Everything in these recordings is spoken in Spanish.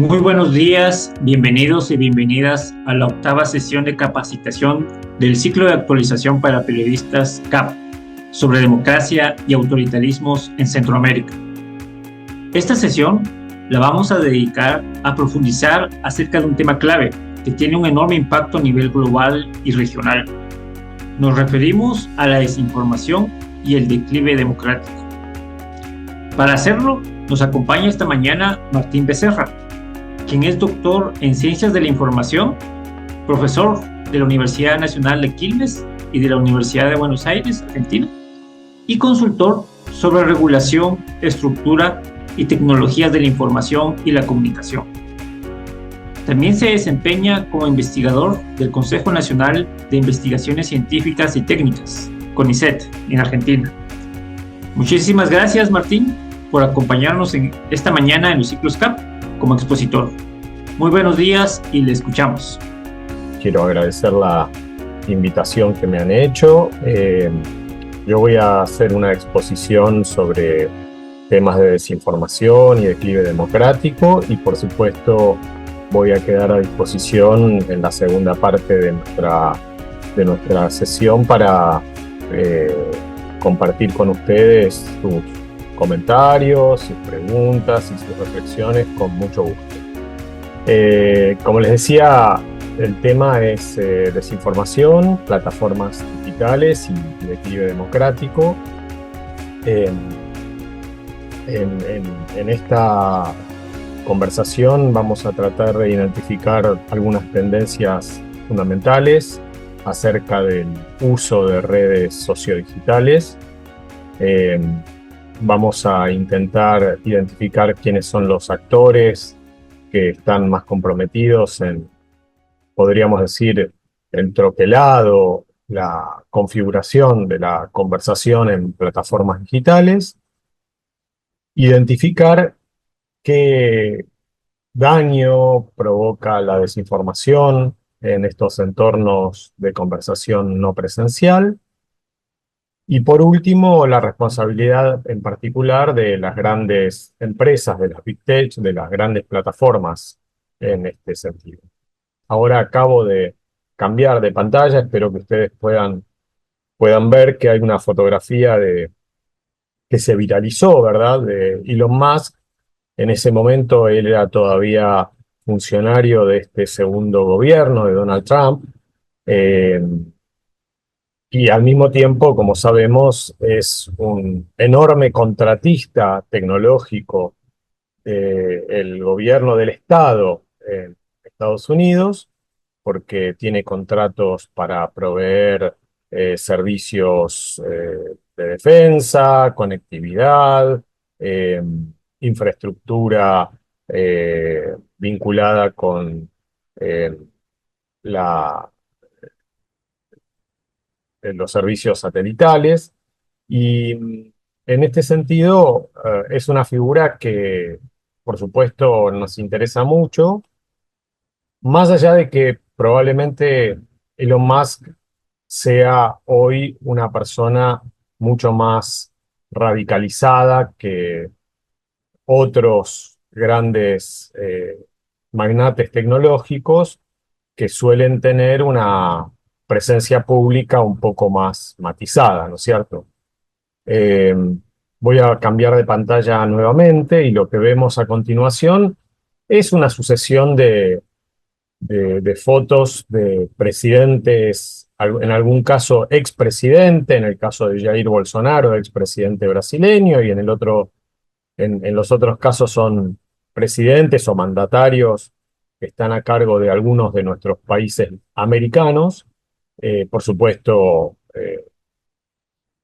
Muy buenos días, bienvenidos y bienvenidas a la octava sesión de capacitación del ciclo de actualización para periodistas CAP sobre democracia y autoritarismos en Centroamérica. Esta sesión la vamos a dedicar a profundizar acerca de un tema clave que tiene un enorme impacto a nivel global y regional. Nos referimos a la desinformación y el declive democrático. Para hacerlo, nos acompaña esta mañana Martín Becerra, quien es doctor en Ciencias de la Información, profesor de la Universidad Nacional de Quilmes y de la Universidad de Buenos Aires, Argentina, y consultor sobre regulación, estructura y tecnologías de la información y la comunicación. También se desempeña como investigador del Consejo Nacional de Investigaciones Científicas y Técnicas, CONICET, en Argentina. Muchísimas gracias, Martín, por acompañarnos en esta mañana en los ciclos CAP como expositor. Muy buenos días y le escuchamos. Quiero agradecer la invitación que me han hecho. Yo voy a hacer una exposición sobre temas de desinformación y declive democrático y por supuesto voy a quedar a disposición en la segunda parte de nuestra sesión para compartir con ustedes sus comentarios, sus preguntas y sus reflexiones con mucho gusto. Como les decía, el tema es desinformación, plataformas digitales y declive democrático. En esta conversación vamos a tratar de identificar algunas tendencias fundamentales acerca del uso de redes sociodigitales. Vamos a intentar identificar quiénes son los actores que están más comprometidos en, podríamos decir, el troquelado, la configuración de la conversación en plataformas digitales. Identificar qué daño provoca la desinformación en estos entornos de conversación no presencial. Y por último, la responsabilidad en particular de las grandes empresas, de las Big Tech, de las grandes plataformas en este sentido. Ahora acabo de cambiar de pantalla, espero que ustedes puedan ver que hay una fotografía que se viralizó, ¿verdad?, de Elon Musk. En ese momento él era todavía funcionario de este segundo gobierno de Donald Trump. Y al mismo tiempo, como sabemos, es un enorme contratista tecnológico del gobierno del Estado en Estados Unidos, porque tiene contratos para proveer servicios de defensa, conectividad, infraestructura vinculada con eh, la los servicios satelitales, y en este sentido es una figura que, por supuesto, nos interesa mucho, más allá de que probablemente Elon Musk sea hoy una persona mucho más radicalizada que otros grandes magnates tecnológicos que suelen tener una presencia pública un poco más matizada, ¿no es cierto? Eh, Voy a cambiar de pantalla nuevamente y lo que vemos a continuación es una sucesión de fotos de presidentes, en algún caso expresidente, en el caso de Jair Bolsonaro, expresidente brasileño, y en los otros casos son presidentes o mandatarios que están a cargo de algunos de nuestros países americanos, por supuesto,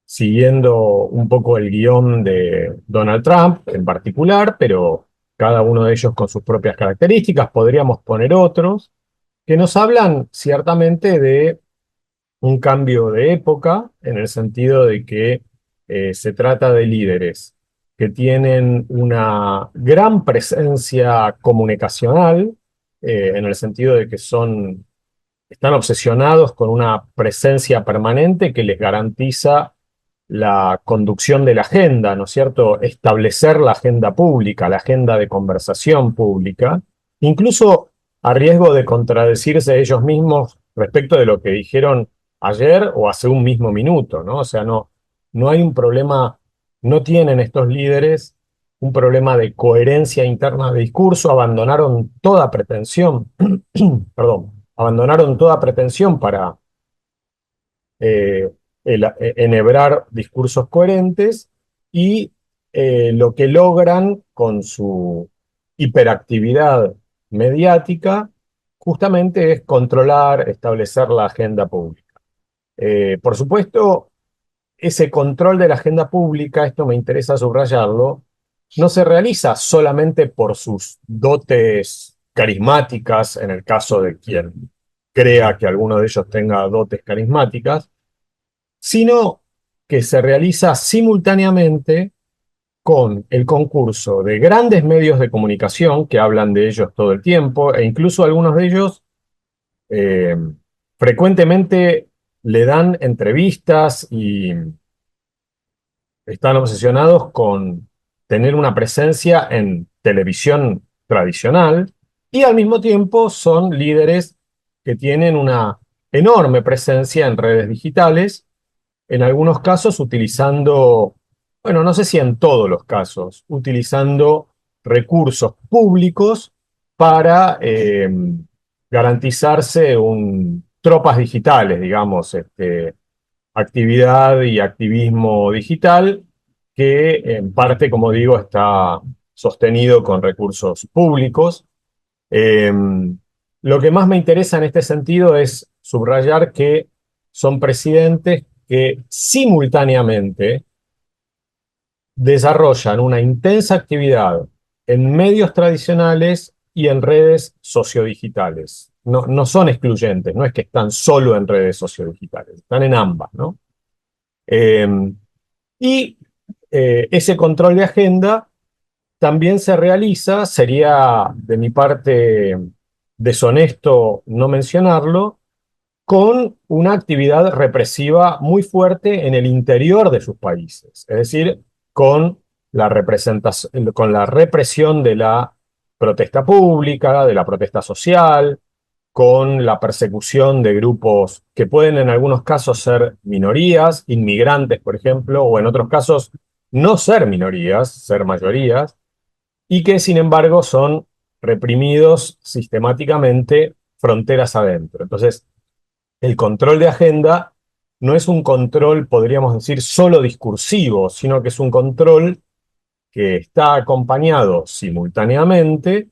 siguiendo un poco el guión de Donald Trump en particular, pero cada uno de ellos con sus propias características. Podríamos poner otros que nos hablan ciertamente de un cambio de época, en el sentido de que se trata de líderes que tienen una gran presencia comunicacional, en el sentido de que están obsesionados con una presencia permanente que les garantiza la conducción de la agenda, ¿no es cierto? Establecer la agenda pública, la agenda de conversación pública, incluso a riesgo de contradecirse ellos mismos respecto de lo que dijeron ayer o hace un mismo minuto, ¿no? O sea, no hay un problema, no tienen estos líderes un problema de coherencia interna de discurso, abandonaron toda pretensión, perdón, abandonaron toda pretensión para eh, enhebrar discursos coherentes y lo que logran con su hiperactividad mediática justamente es controlar, establecer la agenda pública. Por supuesto, ese control de la agenda pública, esto me interesa subrayarlo, no se realiza solamente por sus dotes carismáticas, en el caso de quien crea que alguno de ellos tenga dotes carismáticas, sino que se realiza simultáneamente con el concurso de grandes medios de comunicación que hablan de ellos todo el tiempo, e incluso algunos de ellos eh, frecuentemente le dan entrevistas y están obsesionados con tener una presencia en televisión tradicional y al mismo tiempo son líderes que tienen una enorme presencia en redes digitales, en algunos casos utilizando, bueno, no sé si en todos los casos, utilizando recursos públicos para garantizarse tropas digitales, digamos, actividad y activismo digital que en parte, como digo, está sostenido con recursos públicos. Eh, lo que más me interesa en este sentido es subrayar que son presidentes que simultáneamente desarrollan una intensa actividad en medios tradicionales y en redes sociodigitales. No son excluyentes, no es que están solo en redes sociodigitales, están en ambas, ¿no? Eh, y ese control de agenda también se realiza, sería de mi parte deshonesto no mencionarlo, con una actividad represiva muy fuerte en el interior de sus países, es decir, con la representación, con la represión de la protesta pública, de la protesta social, con la persecución de grupos que pueden en algunos casos ser minorías, inmigrantes, por ejemplo, o en otros casos no ser minorías, ser mayorías, y que sin embargo son reprimidos sistemáticamente fronteras adentro. Entonces, el control de agenda no es un control, podríamos decir, solo discursivo, sino que es un control que está acompañado simultáneamente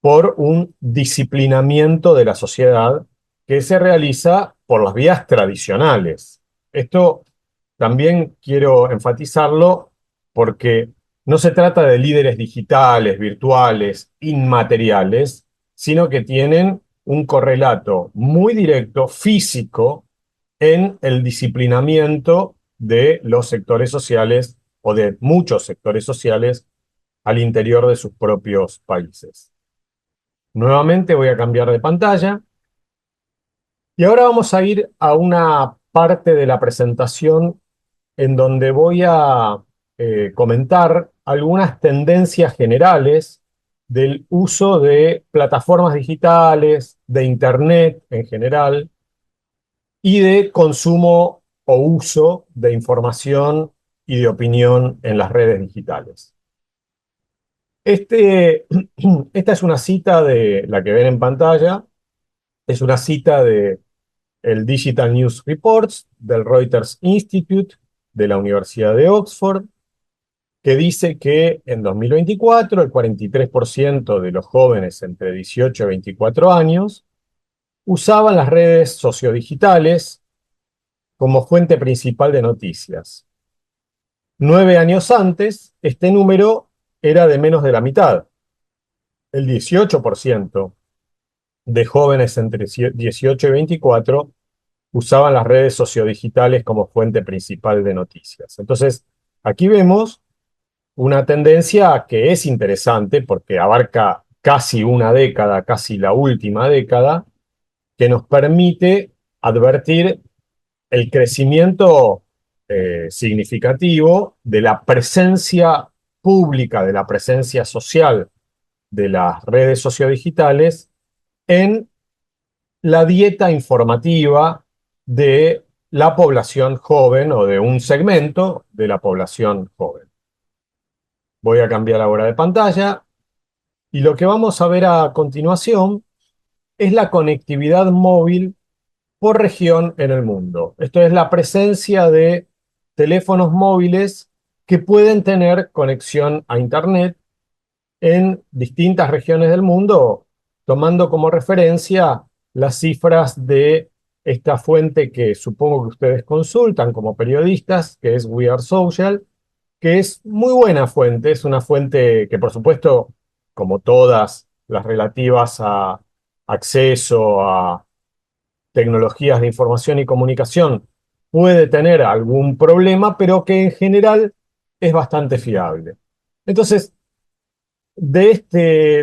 por un disciplinamiento de la sociedad que se realiza por las vías tradicionales. Esto también quiero enfatizarlo porque no se trata de líderes digitales, virtuales, inmateriales, sino que tienen un correlato muy directo, físico, en el disciplinamiento de los sectores sociales o de muchos sectores sociales al interior de sus propios países. Nuevamente voy a cambiar de pantalla y ahora vamos a ir a una parte de la presentación en donde voy a comentar algunas tendencias generales del uso de plataformas digitales, de Internet en general y de consumo o uso de información y de opinión en las redes digitales. Esta es una cita de la que ven en pantalla, es una cita de el Digital News Reports del Reuters Institute de la Universidad de Oxford, que dice que en 2024 el 43% de los jóvenes entre 18 y 24 años usaban las redes sociodigitales como fuente principal de noticias. 9 años antes, este número era de menos de la mitad. El 18% de jóvenes entre 18 y 24 usaban las redes sociodigitales como fuente principal de noticias. Entonces, aquí vemos una tendencia que es interesante porque abarca casi una década, casi la última década, que nos permite advertir el crecimiento significativo de la presencia pública, de la presencia social de las redes sociodigitales en la dieta informativa de la población joven o de un segmento de la población joven. Voy a cambiar ahora de pantalla y lo que vamos a ver a continuación es la conectividad móvil por región en el mundo. Esto es la presencia de teléfonos móviles que pueden tener conexión a Internet en distintas regiones del mundo, tomando como referencia las cifras de esta fuente que supongo que ustedes consultan como periodistas, que es We Are Social, que es muy buena fuente, es una fuente que por supuesto, como todas las relativas a acceso a tecnologías de información y comunicación, puede tener algún problema, pero que en general es bastante fiable. Entonces, de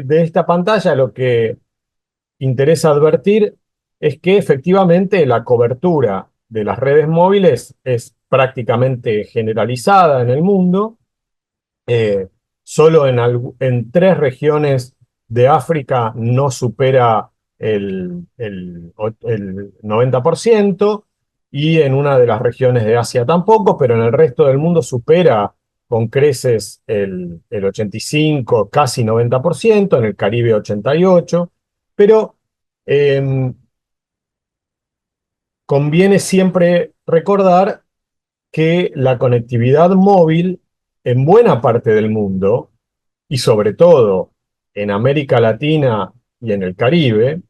esta pantalla lo que interesa advertir es que efectivamente la cobertura de las redes móviles es prácticamente generalizada en el mundo. Eh, Solo en 3 regiones de África no supera el 90% y en una de las regiones de Asia tampoco, pero en el resto del mundo supera con creces el 85, casi 90%, en el Caribe 88%, pero eh, conviene siempre recordar que la conectividad móvil en buena parte del mundo, y sobre todo en América Latina y en el Caribe,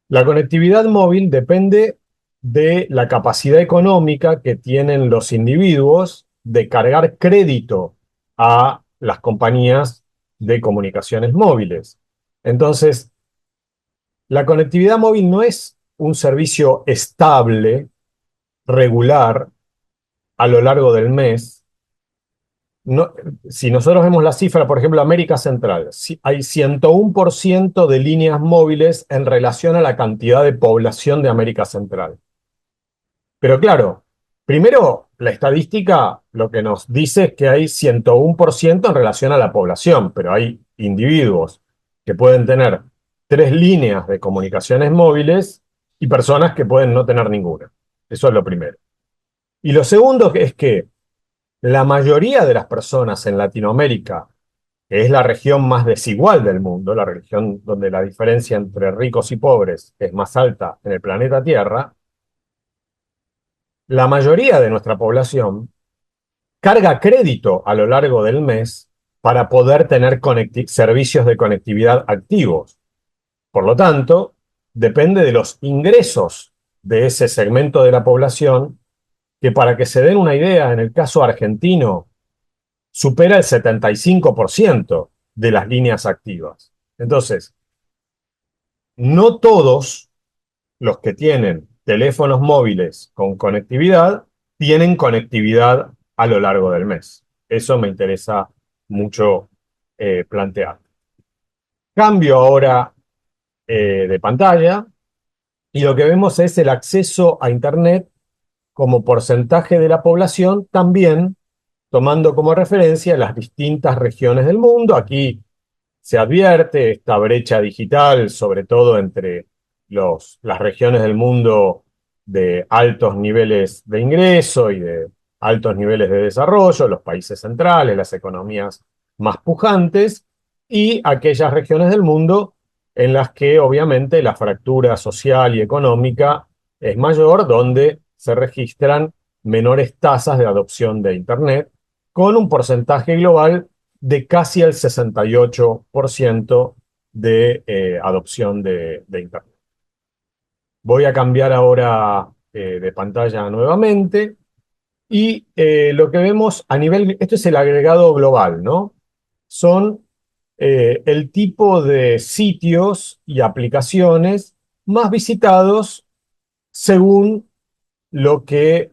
la conectividad móvil depende de la capacidad económica que tienen los individuos de cargar crédito a las compañías de comunicaciones móviles. Entonces, la conectividad móvil no es un servicio estable, regular, a lo largo del mes. No, si nosotros vemos la cifra, por ejemplo, América Central, hay 101% de líneas móviles en relación a la cantidad de población de América Central. Pero claro, primero, la estadística lo que nos dice es que hay 101% en relación a la población, pero hay individuos que pueden tener 3 líneas de comunicaciones móviles y personas que pueden no tener ninguna. Eso es lo primero. Y lo segundo es que la mayoría de las personas en Latinoamérica, que es la región más desigual del mundo, la región donde la diferencia entre ricos y pobres es más alta en el planeta Tierra, la mayoría de nuestra población carga crédito a lo largo del mes para poder tener servicios de conectividad activos. Por lo tanto, depende de los ingresos de ese segmento de la población, que para que se den una idea, en el caso argentino, supera el 75% de las líneas activas. Entonces, no todos los que tienen teléfonos móviles con conectividad tienen conectividad a lo largo del mes. Eso me interesa mucho plantear. Cambio ahora de pantalla y lo que vemos es el acceso a Internet como porcentaje de la población, también tomando como referencia las distintas regiones del mundo. Aquí se advierte esta brecha digital, sobre todo entre las regiones del mundo de altos niveles de ingreso y de altos niveles de desarrollo, los países centrales, las economías más pujantes, y aquellas regiones del mundo en las que obviamente la fractura social y económica es mayor, donde se registran menores tasas de adopción de Internet, con un porcentaje global de casi el 68% de adopción de Internet. Voy a cambiar ahora de pantalla nuevamente y lo que vemos a nivel, esto es el agregado global, ¿no? Son el tipo de sitios y aplicaciones más visitados según lo que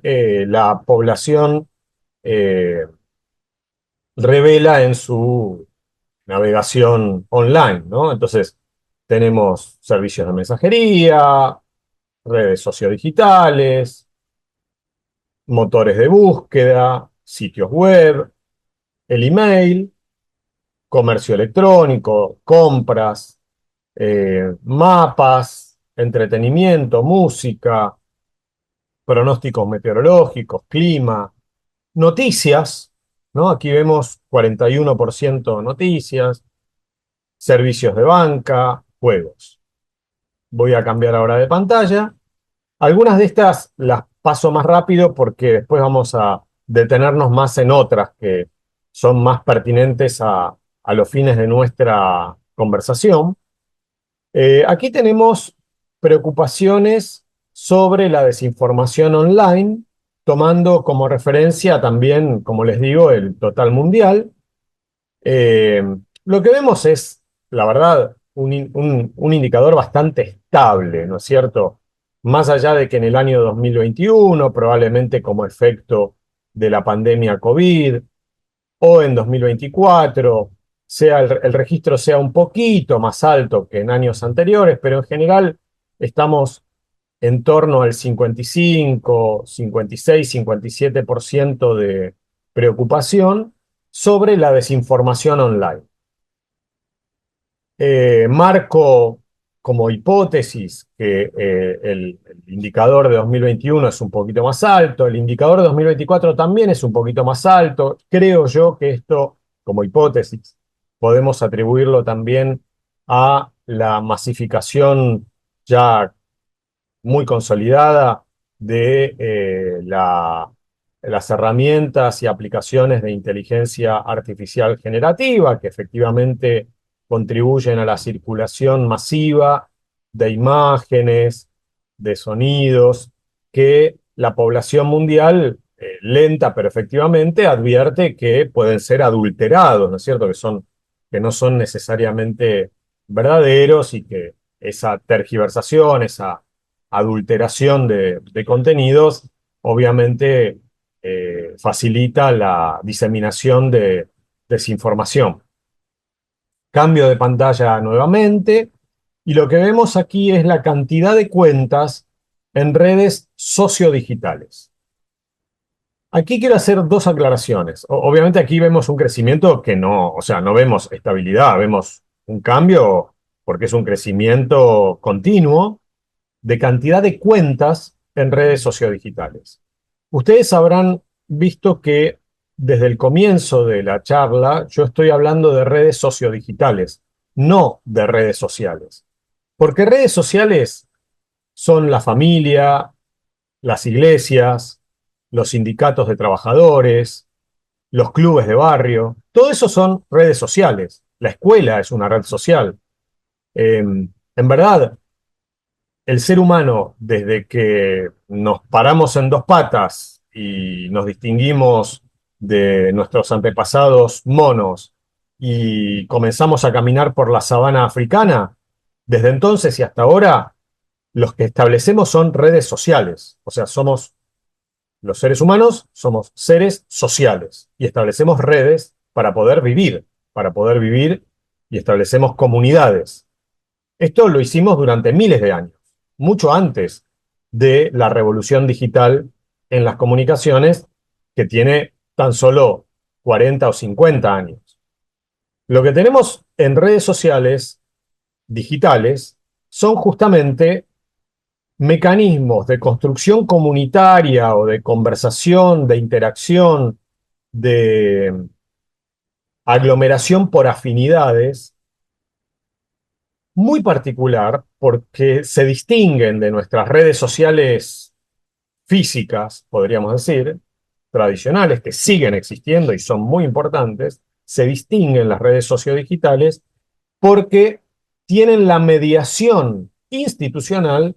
la población eh, revela en su navegación online, ¿no? Entonces, tenemos servicios de mensajería, redes sociodigitales, motores de búsqueda, sitios web, el email, comercio electrónico, compras, mapas, entretenimiento, música, pronósticos meteorológicos, clima, noticias, ¿no? Aquí vemos 41% noticias, servicios de banca, juegos. Voy a cambiar ahora de pantalla. Algunas de estas las paso más rápido porque después vamos a detenernos más en otras que son más pertinentes a los fines de nuestra conversación. Aquí tenemos preocupaciones sobre la desinformación online, tomando como referencia también, como les digo, el total mundial. Eh, lo que vemos es, la verdad, un indicador bastante estable, ¿no es cierto? Más allá de que en el año 2021, probablemente como efecto de la pandemia COVID, o en 2024 sea el registro sea un poquito más alto que en años anteriores, pero en general estamos en torno al 55, 56, 57% de preocupación sobre la desinformación online. Marco como hipótesis que el indicador de 2021 es un poquito más alto, el indicador de 2024 también es un poquito más alto. Creo yo que esto, como hipótesis, podemos atribuirlo también a la masificación ya muy consolidada de las herramientas y aplicaciones de inteligencia artificial generativa, que efectivamente contribuyen a la circulación masiva de imágenes, de sonidos, que la población mundial, lenta pero efectivamente, advierte que pueden ser adulterados, ¿no es cierto? Que no son necesariamente verdaderos y que esa tergiversación, esa adulteración de contenidos, obviamente facilita la diseminación de desinformación. Cambio de pantalla nuevamente, y lo que vemos aquí es la cantidad de cuentas en redes sociodigitales. Aquí quiero hacer dos aclaraciones. Obviamente aquí vemos un crecimiento que no, o sea, no vemos estabilidad, vemos un cambio porque es un crecimiento continuo de cantidad de cuentas en redes sociodigitales. Ustedes habrán visto que desde el comienzo de la charla yo estoy hablando de redes sociodigitales, no de redes sociales. Porque redes sociales son la familia, las iglesias, los sindicatos de trabajadores, los clubes de barrio, todo eso son redes sociales. La escuela es una red social. En verdad, el ser humano, desde que nos paramos en dos patas y nos distinguimos de nuestros antepasados monos y comenzamos a caminar por la sabana africana, desde entonces y hasta ahora, los que establecemos son redes sociales. O sea, somos los seres humanos, somos seres sociales y establecemos redes para poder vivir y establecemos comunidades. Esto lo hicimos durante miles de años, mucho antes de la revolución digital en las comunicaciones, que tiene tan solo 40 o 50 años. Lo que tenemos en redes sociales digitales son justamente mecanismos de construcción comunitaria o de conversación, de interacción, de aglomeración por afinidades muy particular porque se distinguen de nuestras redes sociales físicas, podríamos decir, tradicionales, que siguen existiendo y son muy importantes, se distinguen las redes sociodigitales porque tienen la mediación institucional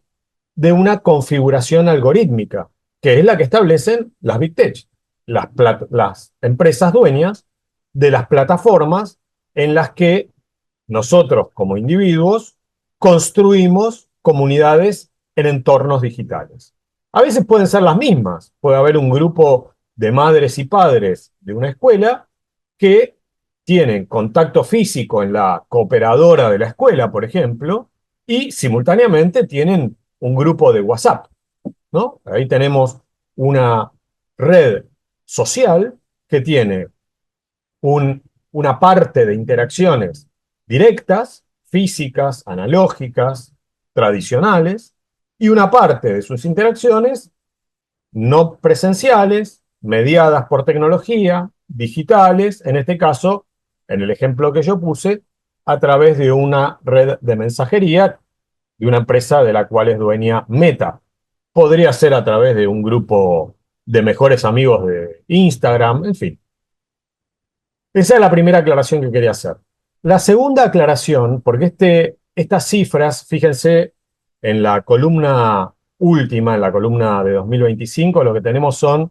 de una configuración algorítmica, que es la que establecen las Big Tech, las empresas dueñas de las plataformas en las que nosotros como individuos construimos comunidades en entornos digitales. A veces pueden ser las mismas. Puede haber un grupo de madres y padres de una escuela que tienen contacto físico en la cooperadora de la escuela, por ejemplo, y simultáneamente tienen un grupo de WhatsApp, ¿no? Ahí tenemos una red social que tiene un una parte de interacciones directas, físicas, analógicas, tradicionales, y una parte de sus interacciones no presenciales, mediadas por tecnología, digitales, en este caso, en el ejemplo que yo puse, a través de una red de mensajería de una empresa de la cual es dueña Meta. Podría ser a través de un grupo de mejores amigos de Instagram, en fin. Esa es la primera aclaración que quería hacer. La segunda aclaración, porque estas cifras, fíjense, en la columna última, en la columna de 2025, lo que tenemos son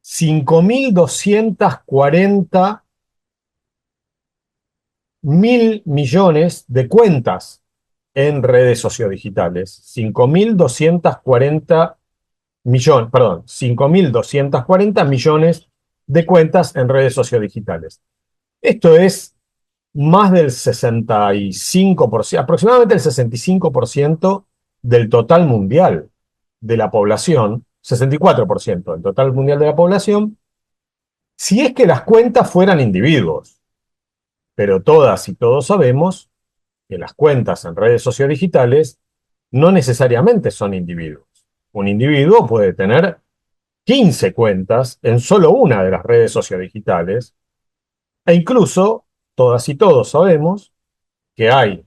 5.240.000 millones de cuentas en redes sociodigitales. 5.240 millones de cuentas en redes sociodigitales. Esto es más del 65%, aproximadamente el 65% del total mundial de la población, 64% del total mundial de la población, si es que las cuentas fueran individuos. Pero todas y todos sabemos que las cuentas en redes sociodigitales no necesariamente son individuos. Un individuo puede tener 15 cuentas en solo una de las redes sociodigitales, e incluso todas y todos sabemos que hay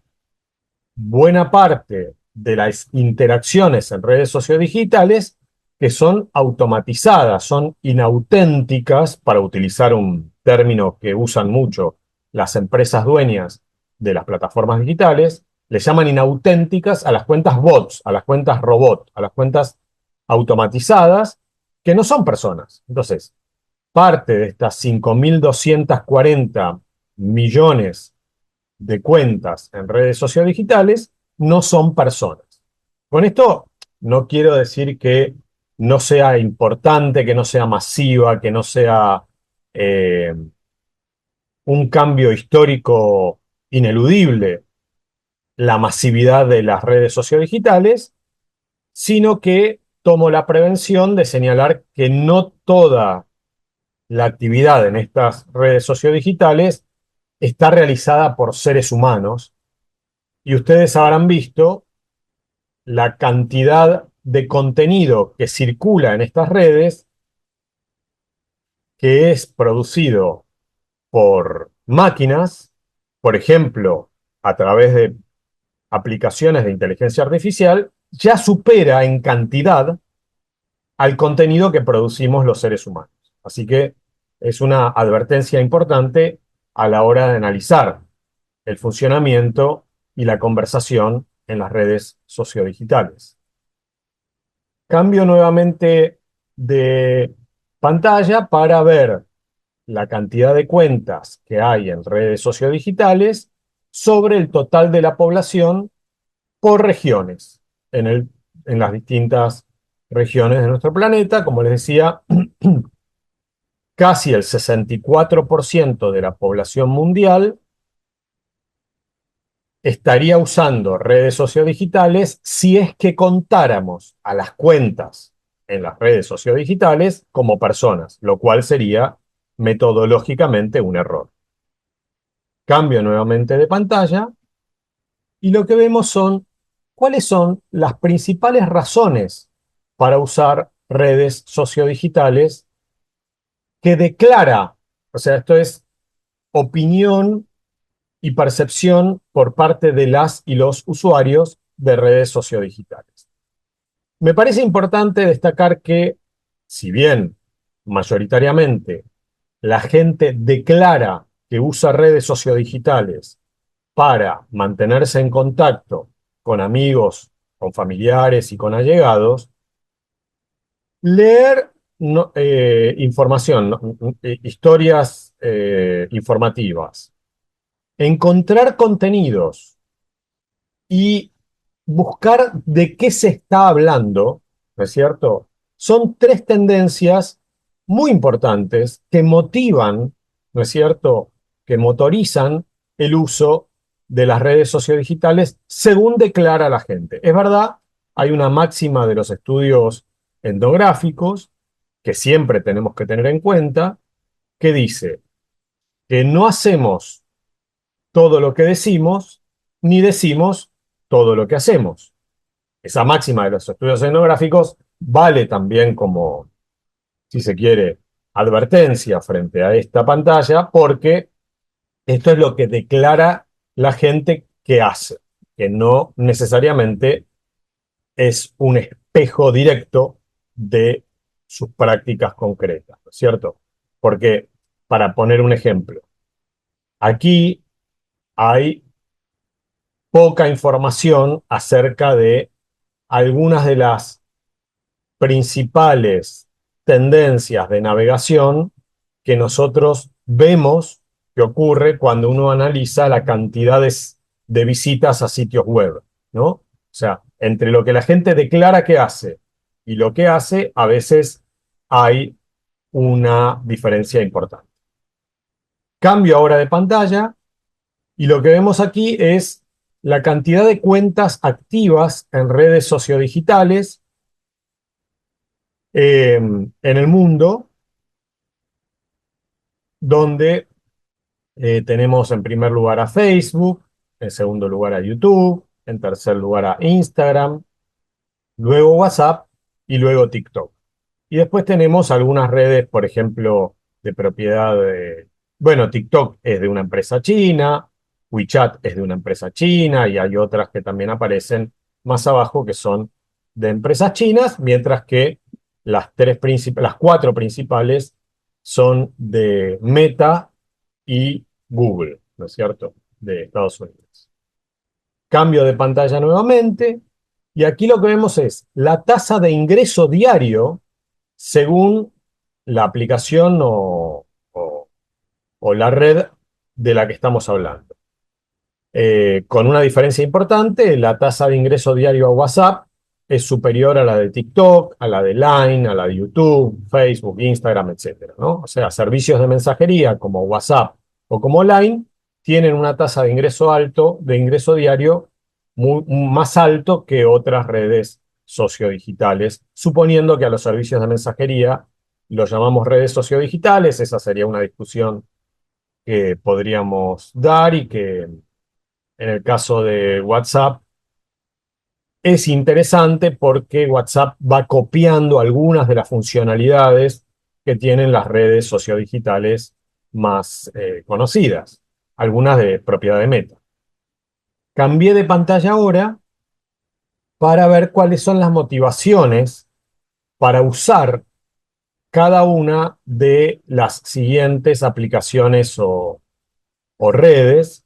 buena parte de las interacciones en redes sociodigitales que son automatizadas, son inauténticas, para utilizar un término que usan mucho las empresas dueñas de las plataformas digitales, le llaman inauténticas a las cuentas bots, a las cuentas robot, a las cuentas automatizadas, que no son personas. Entonces, parte de estas 5.240 millones de cuentas en redes sociodigitales no son personas. Con esto no quiero decir que no sea importante, que no sea masiva, que no sea eh, un cambio histórico ineludible la masividad de las redes sociodigitales, sino que tomo la prevención de señalar que no toda la actividad en estas redes sociodigitales está realizada por seres humanos, y ustedes habrán visto la cantidad de contenido que circula en estas redes, que es producido por máquinas, por ejemplo, a través de aplicaciones de inteligencia artificial, ya supera en cantidad al contenido que producimos los seres humanos. Así que es una advertencia importante a la hora de analizar el funcionamiento y la conversación en las redes sociodigitales. Cambio nuevamente de pantalla para ver la cantidad de cuentas que hay en redes sociodigitales sobre el total de la población por regiones, en las distintas regiones de nuestro planeta. Como les decía, casi el 64% de la población mundial estaría usando redes sociodigitales si es que contáramos a las cuentas en las redes sociodigitales como personas, lo cual sería metodológicamente un error. Cambio nuevamente de pantalla y lo que vemos son cuáles son las principales razones para usar redes sociodigitales que declara, o sea, esto es opinión y percepción por parte de las y los usuarios de redes sociodigitales. Me parece importante destacar que, si bien mayoritariamente la gente declara que usa redes sociodigitales para mantenerse en contacto con amigos, con familiares y con allegados, leer información, historias informativas, encontrar contenidos y buscar de qué se está hablando, ¿no es cierto? Son tres tendencias muy importantes que motivan, ¿no es cierto?, que motorizan el uso de las redes sociodigitales según declara la gente. Es verdad, hay una máxima de los estudios etnográficos que siempre tenemos que tener en cuenta, que dice: que no hacemos todo lo que decimos, ni decimos todo lo que hacemos. Esa máxima de los estudios etnográficos vale también como, si se quiere, advertencia frente a esta pantalla, porque esto es lo que declara la gente que hace, que no necesariamente es un espejo directo de sus prácticas concretas, ¿no es cierto? Porque, para poner un ejemplo, aquí hay poca información acerca de algunas de las principales tendencias de navegación que nosotros vemos que ocurre cuando uno analiza la cantidad de visitas a sitios web, ¿no? O sea, entre lo que la gente declara que hace y lo que hace, a veces hay una diferencia importante. Cambio ahora de pantalla y lo que vemos aquí es la cantidad de cuentas activas en redes sociodigitales en el mundo, donde tenemos en primer lugar a Facebook, en segundo lugar a YouTube, en tercer lugar a Instagram, luego WhatsApp y luego TikTok. Y después tenemos algunas redes, por ejemplo, de propiedad de... Bueno, TikTok es de una empresa china, WeChat es de una empresa china y hay otras que también aparecen más abajo que son de empresas chinas, mientras que las cuatro principales son de Meta y Google, ¿no es cierto? De Estados Unidos. Cambio de pantalla nuevamente y aquí lo que vemos es la tasa de ingreso diario según la aplicación o la red de la que estamos hablando. Con una diferencia importante, la tasa de ingreso diario a WhatsApp es superior a la de TikTok, a la de Line, a la de YouTube, Facebook, Instagram, etcétera, ¿no? O sea, servicios de mensajería como WhatsApp o como Line tienen una tasa de ingreso diario más alto que otras redes sociodigitales, suponiendo que a los servicios de mensajería los llamamos redes sociodigitales. Esa sería una discusión que podríamos dar y que en el caso de WhatsApp es interesante porque WhatsApp va copiando algunas de las funcionalidades que tienen las redes sociodigitales más conocidas, algunas de propiedad de Meta. Cambié de pantalla ahora para ver cuáles son las motivaciones para usar cada una de las siguientes aplicaciones o redes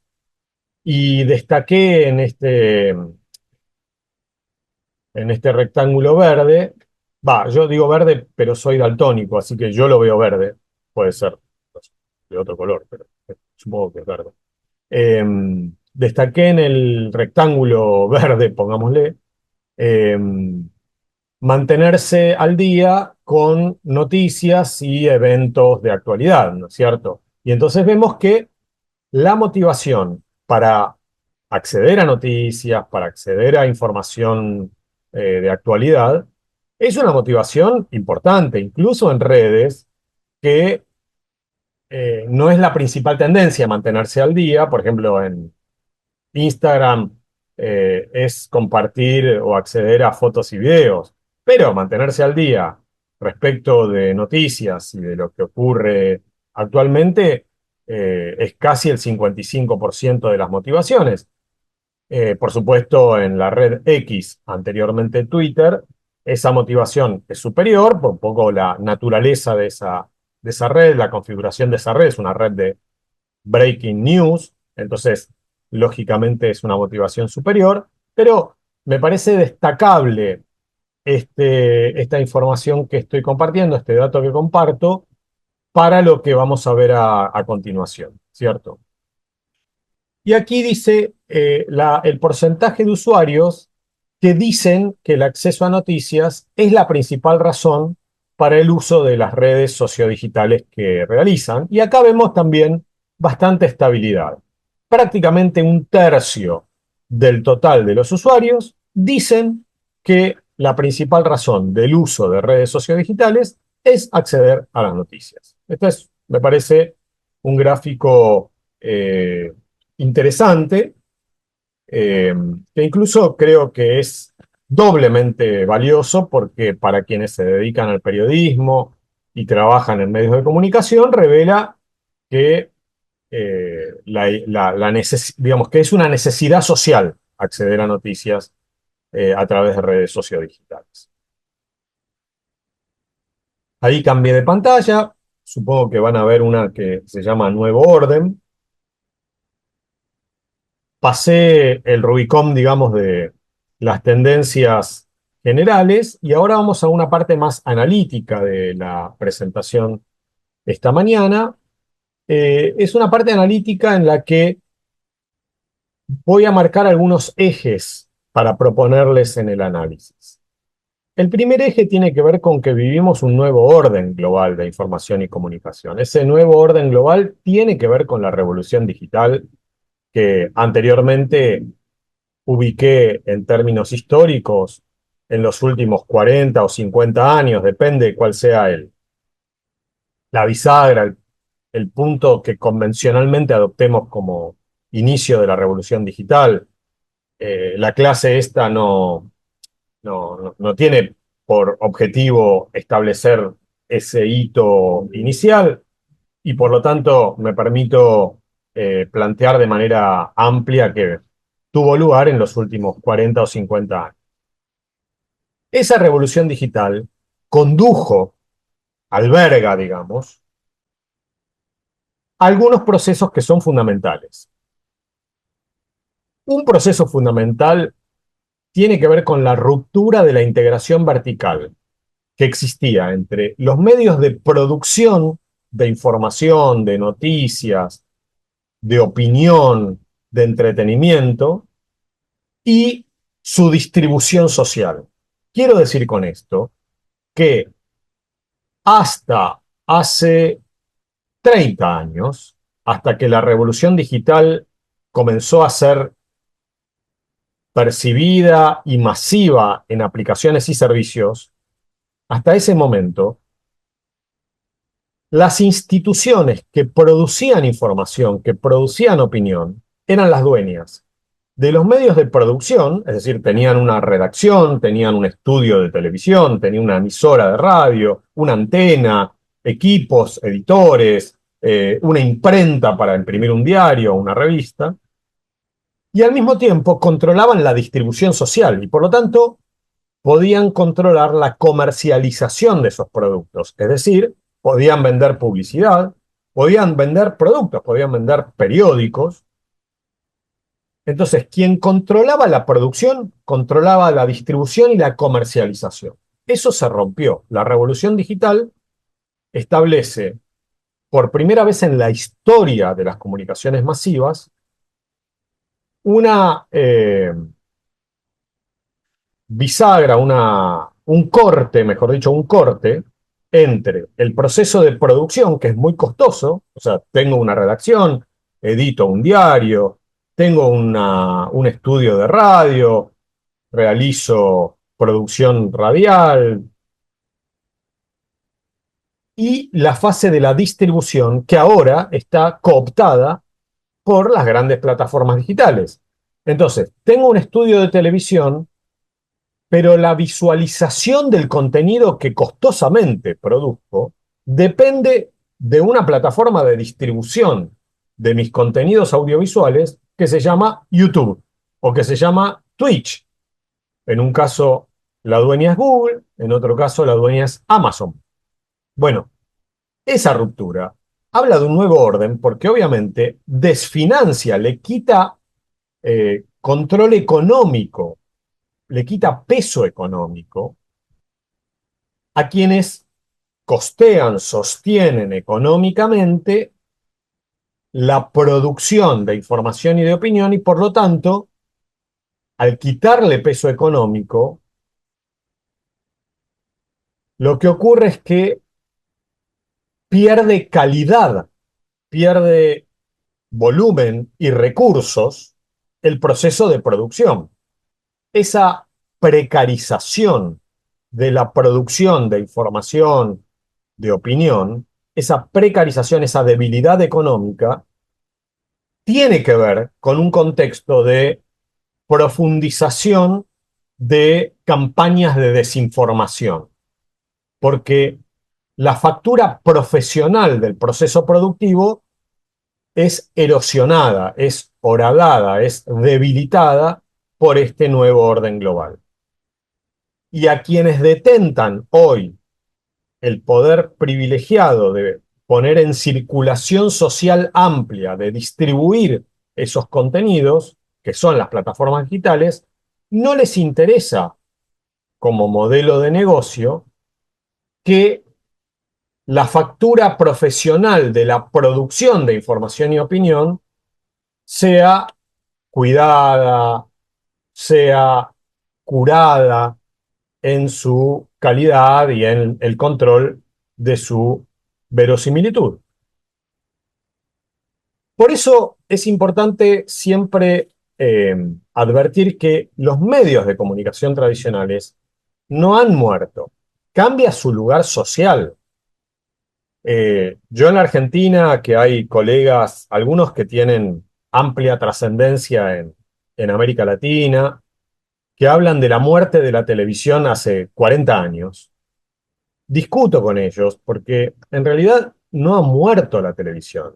y destaqué en este rectángulo verde. Yo digo verde, pero soy daltónico, así que yo lo veo verde. Puede ser no sé, de otro color, pero supongo que es verde. Destaqué en el rectángulo verde, pongámosle, eh, mantenerse al día con noticias y eventos de actualidad, ¿no es cierto? Y entonces vemos que la motivación para acceder a noticias, para acceder a información de actualidad, es una motivación importante, incluso en redes, que no es la principal tendencia mantenerse al día. Por ejemplo, en Instagram es compartir o acceder a fotos y videos, pero mantenerse al día respecto de noticias y de lo que ocurre actualmente es casi el 55% de las motivaciones. Por supuesto, en la red X, anteriormente Twitter, esa motivación es superior, por un poco la naturaleza de esa red, la configuración de esa red es una red de breaking news, entonces lógicamente es una motivación superior, pero me parece destacable esta información que estoy compartiendo, este dato que comparto, para lo que vamos a ver a continuación, ¿cierto? Y aquí dice el porcentaje de usuarios que dicen que el acceso a noticias es la principal razón para el uso de las redes sociodigitales que realizan. Y acá vemos también bastante estabilidad. Prácticamente un tercio del total de los usuarios dicen que la principal razón del uso de redes sociodigitales es acceder a las noticias. Esta es, me parece, un gráfico interesante, que incluso creo que es doblemente valioso porque para quienes se dedican al periodismo y trabajan en medios de comunicación, revela que, digamos, que es una necesidad social acceder a noticias a través de redes sociodigitales. Ahí cambié de pantalla, supongo que van a ver una que se llama Nuevo Orden. Pasé el Rubicón, digamos, de las tendencias generales y ahora vamos a una parte más analítica de la presentación esta mañana. Es una parte analítica en la que voy a marcar algunos ejes para proponerles en el análisis. El primer eje tiene que ver con que vivimos un nuevo orden global de información y comunicación. Ese nuevo orden global tiene que ver con la revolución digital que anteriormente ubiqué en términos históricos en los últimos 40 o 50 años, depende cuál sea la bisagra, el punto que convencionalmente adoptemos como inicio de la revolución digital. La clase esta no tiene por objetivo establecer ese hito inicial y por lo tanto me permito plantear de manera amplia que tuvo lugar en los últimos 40 o 50 años. Esa revolución digital condujo, alberga, digamos, algunos procesos que son fundamentales. Un proceso fundamental tiene que ver con la ruptura de la integración vertical que existía entre los medios de producción de información, de noticias, de opinión, de entretenimiento y su distribución social. Quiero decir con esto que hasta hace 30 años, hasta que la revolución digital comenzó a ser percibida y masiva en aplicaciones y servicios, hasta ese momento, las instituciones que producían información, que producían opinión, eran las dueñas de los medios de producción, es decir, tenían una redacción, tenían un estudio de televisión, tenían una emisora de radio, una antena, equipos, editores, una imprenta para imprimir un diario o una revista, y al mismo tiempo controlaban la distribución social y por lo tanto podían controlar la comercialización de esos productos, es decir, podían vender publicidad, podían vender productos, podían vender periódicos. Entonces, quien controlaba la producción, controlaba la distribución y la comercialización. Eso se rompió. La revolución digital establece, por primera vez en la historia de las comunicaciones masivas, una bisagra, un corte, mejor dicho, un corte entre el proceso de producción, que es muy costoso, o sea, tengo una redacción, edito un diario, tengo un estudio de radio, realizo producción radial, y la fase de la distribución, que ahora está cooptada por las grandes plataformas digitales. Entonces, tengo un estudio de televisión, pero la visualización del contenido que costosamente produzco depende de una plataforma de distribución de mis contenidos audiovisuales que se llama YouTube o que se llama Twitch. En un caso, la dueña es Google, en otro caso, la dueña es Amazon. Bueno, esa ruptura habla de un nuevo orden porque obviamente desfinancia, le quita control económico, le quita peso económico a quienes costean, sostienen económicamente la producción de información y de opinión y por lo tanto, al quitarle peso económico, lo que ocurre es que pierde calidad, pierde volumen y recursos el proceso de producción. Esa precarización de la producción de información, de opinión, esa precarización, esa debilidad económica, tiene que ver con un contexto de profundización de campañas de desinformación, porque la factura profesional del proceso productivo es erosionada, es horadada, es debilitada por este nuevo orden global. Y a quienes detentan hoy el poder privilegiado de poner en circulación social amplia, de distribuir esos contenidos, que son las plataformas digitales, no les interesa como modelo de negocio que la factura profesional de la producción de información y opinión sea cuidada, sea curada en su calidad y en el control de su verosimilitud. Por eso es importante siempre advertir que los medios de comunicación tradicionales no han muerto. Cambia su lugar social. Yo en la Argentina, que hay colegas, algunos que tienen amplia trascendencia en América Latina, que hablan de la muerte de la televisión hace 40 años, discuto con ellos porque en realidad no ha muerto la televisión.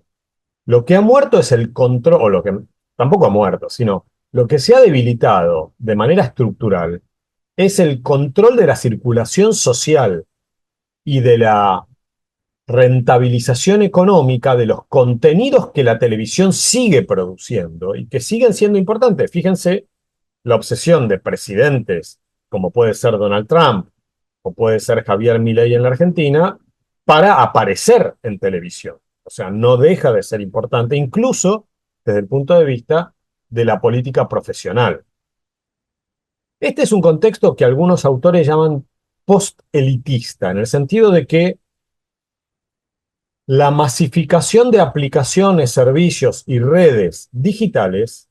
Lo que ha muerto es el control, o lo que tampoco ha muerto, sino lo que se ha debilitado de manera estructural es el control de la circulación social y de la rentabilización económica de los contenidos que la televisión sigue produciendo y que siguen siendo importantes. Fíjense la obsesión de presidentes como puede ser Donald Trump o puede ser Javier Milei en la Argentina para aparecer en televisión. O sea, no deja de ser importante, incluso desde el punto de vista de la política profesional. Este es un contexto que algunos autores llaman post-elitista, en el sentido de que la masificación de aplicaciones, servicios y redes digitales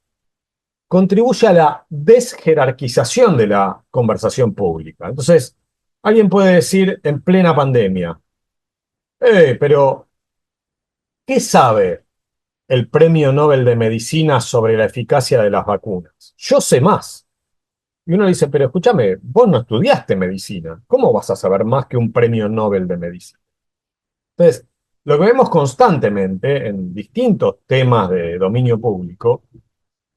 contribuye a la desjerarquización de la conversación pública. Entonces, alguien puede decir en plena pandemia, pero ¿qué sabe el Premio Nobel de Medicina sobre la eficacia de las vacunas? Yo sé más. Y uno dice, pero escúchame, vos no estudiaste medicina. ¿Cómo vas a saber más que un Premio Nobel de Medicina? Entonces, lo que vemos constantemente en distintos temas de dominio público,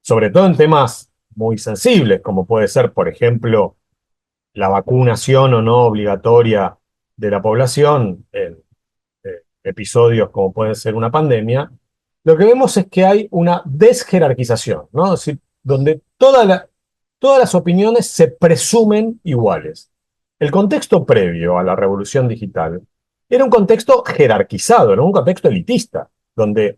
sobre todo en temas muy sensibles, como puede ser, por ejemplo, la vacunación o no obligatoria de la población en episodios como puede ser una pandemia, lo que vemos es que hay una desjerarquización, ¿no? Es decir, donde todas las opiniones se presumen iguales. El contexto previo a la revolución digital era un contexto jerarquizado, ¿no? Un contexto elitista, donde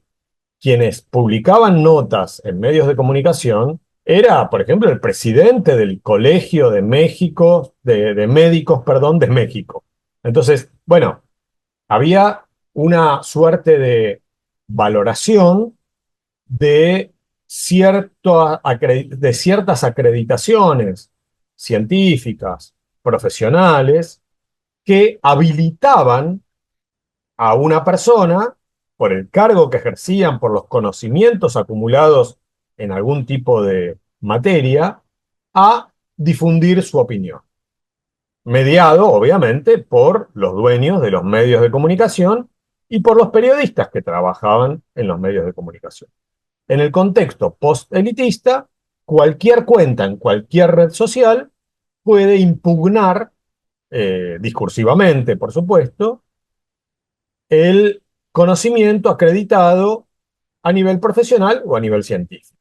quienes publicaban notas en medios de comunicación era, por ejemplo, el presidente del Colegio de México, de Médicos, perdón, de México. Entonces, bueno, había una suerte de valoración de, de ciertas acreditaciones científicas, profesionales, que habilitaban a una persona, por el cargo que ejercían, por los conocimientos acumulados en algún tipo de materia, a difundir su opinión. Mediado, obviamente, por los dueños de los medios de comunicación y por los periodistas que trabajaban en los medios de comunicación. En el contexto post-elitista, cualquier cuenta en cualquier red social puede impugnar, discursivamente, por supuesto, el conocimiento acreditado a nivel profesional o a nivel científico.